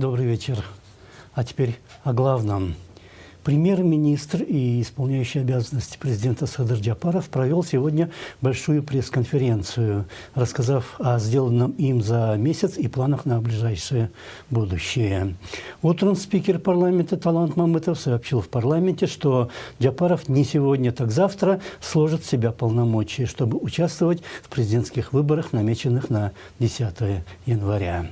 Добрый вечер. А теперь о главном. Премьер-министр и исполняющий обязанности президента Садыр Джапаров провел сегодня большую пресс-конференцию, рассказав о сделанном им за месяц и планах на ближайшее будущее. Утром спикер парламента Талант Мамытов сообщил в парламенте, что Джапаров не сегодня, так завтра сложит в себя полномочия, чтобы участвовать в президентских выборах, намеченных на 10 января.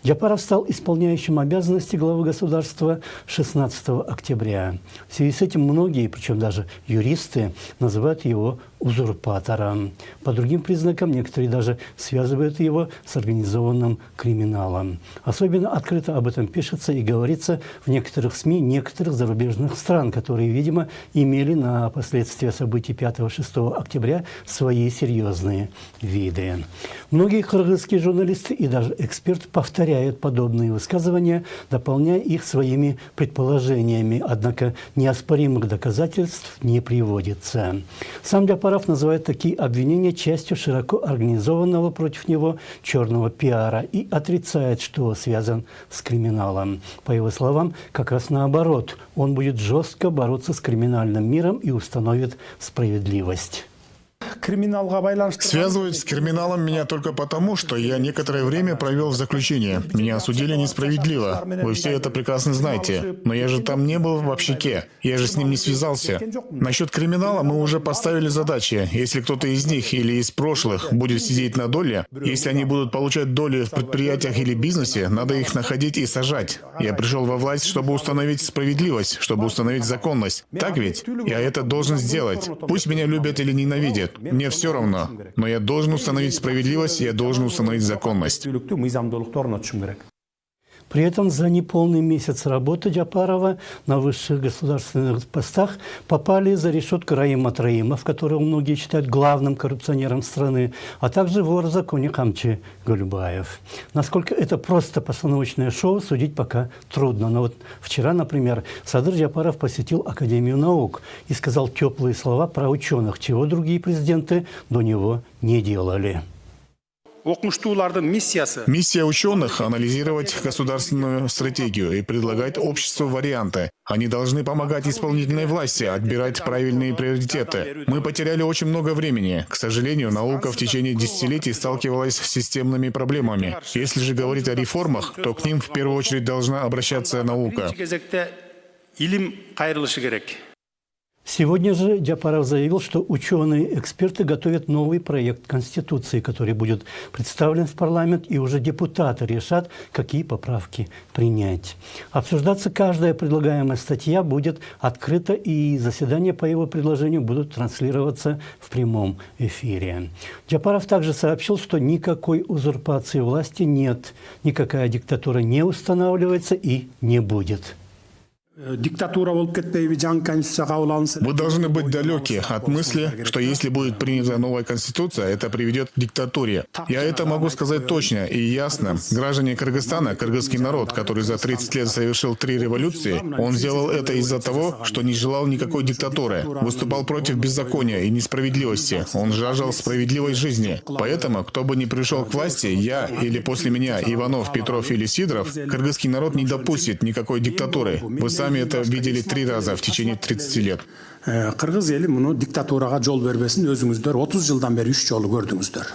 Джапаров стал исполняющим обязанности главы государства 16 октября. В связи с этим многие, причем даже юристы, называют его узурпатором. По другим признакам некоторые даже связывают его с организованным криминалом. Особенно открыто об этом пишется и говорится в некоторых СМИ некоторых зарубежных стран, которые, видимо, имели на последствия событий 5-6 октября свои серьезные виды. Многие кыргызские журналисты и даже эксперты повторяют подобные высказывания, дополняя их своими предположениями, однако неоспоримых доказательств не приводится. Сам Джапаров называет такие обвинения частью широко организованного против него черного пиара и отрицает, что связан с криминалом. По его словам, как раз наоборот, он будет жестко бороться с криминальным миром и установит справедливость. Связывают с криминалом меня только потому, что я некоторое время провел в заключении. Меня осудили несправедливо. Вы все это прекрасно знаете. Но я же там не был в общаке. Я же с ним не связался. Насчет криминала мы уже поставили задачи. Если кто-то из них или из прошлых будет сидеть на доле, если они будут получать доли в предприятиях или бизнесе, надо их находить и сажать. Я пришел во власть, чтобы установить справедливость, чтобы установить законность. Так ведь? Я это должен сделать. Пусть меня любят или ненавидят. Мне все равно, но я должен установить справедливость, я должен установить законность. При этом за неполный месяц работы Джапарова на высших государственных постах попали за решетку Раим Атраимов, которого многие считают главным коррупционером страны, а также вор в законе Камчи Гульбаев. Насколько это просто постановочное шоу, судить пока трудно. Но вот вчера, например, Садыр Джапаров посетил Академию наук и сказал теплые слова про ученых, чего другие президенты до него не делали. Миссия ученых – анализировать государственную стратегию и предлагать обществу варианты. Они должны помогать исполнительной власти отбирать правильные приоритеты. Мы потеряли очень много времени. К сожалению, наука в течение десятилетий сталкивалась с системными проблемами. Если же говорить о реформах, то к ним в первую очередь должна обращаться наука. Сегодня же Джапаров заявил, что ученые-эксперты готовят новый проект Конституции, который будет представлен в парламент, и уже депутаты решат, какие поправки принять. Обсуждаться каждая предлагаемая статья будет открыто, и заседания по его предложению будут транслироваться в прямом эфире. Джапаров также сообщил, что никакой узурпации власти нет, никакая диктатура не устанавливается и не будет. Вы должны быть далеки от мысли, что если будет принята новая конституция, это приведет к диктатуре. Я это могу сказать точно и ясно. Граждане Кыргызстана, кыргызский народ, который за 30 лет совершил 3 революции, он сделал это из-за того, что не желал никакой диктатуры, выступал против беззакония и несправедливости. Он жаждал справедливой жизни. Поэтому, кто бы ни пришел к власти, я или после меня Иванов, Петров или Сидоров, кыргызский народ не допустит никакой диктатуры. Вы сами это видели 3 раза в течение 30 лет. Кыргыз эли муну диктатурага жол бербесин өзүңүздөр 30 жылдан бери 3 жолу көрдүңүздөр.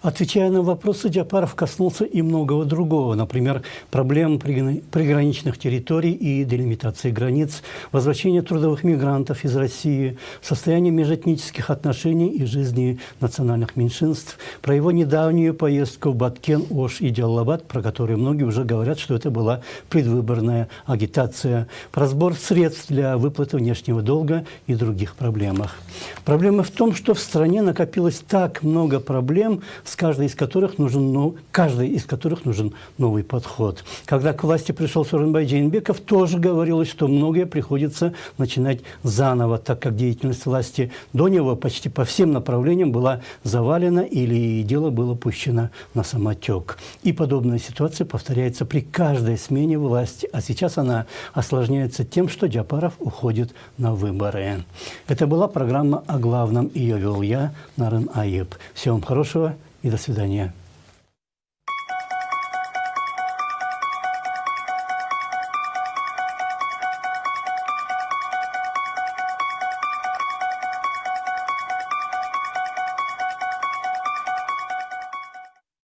Отвечая на вопросы, Джапаров коснулся и многого другого, например, проблем приграничных территорий и делимитации границ, возвращения трудовых мигрантов из России, состояния межэтнических отношений и жизни национальных меньшинств, про его недавнюю поездку в Баткен, Ош и Джалалабад, про которую многие уже говорят, что это была предвыборная агитация, про сбор средств для выплаты внешнего долга и других проблемах. Проблема в том, что в стране накопилось так много проблем, каждой из которых нужен новый подход. Когда к власти пришел Сооронбай Жээнбеков, тоже говорилось, что многое приходится начинать заново, так как деятельность власти до него почти по всем направлениям была завалена или дело было пущено на самотек. И подобная ситуация повторяется при каждой смене власти, а сейчас она осложняется тем, что Джапаров уходит на выборы. Это была программа о главном, ее вел я, Нарын Айып. Всего вам хорошего и до свидания.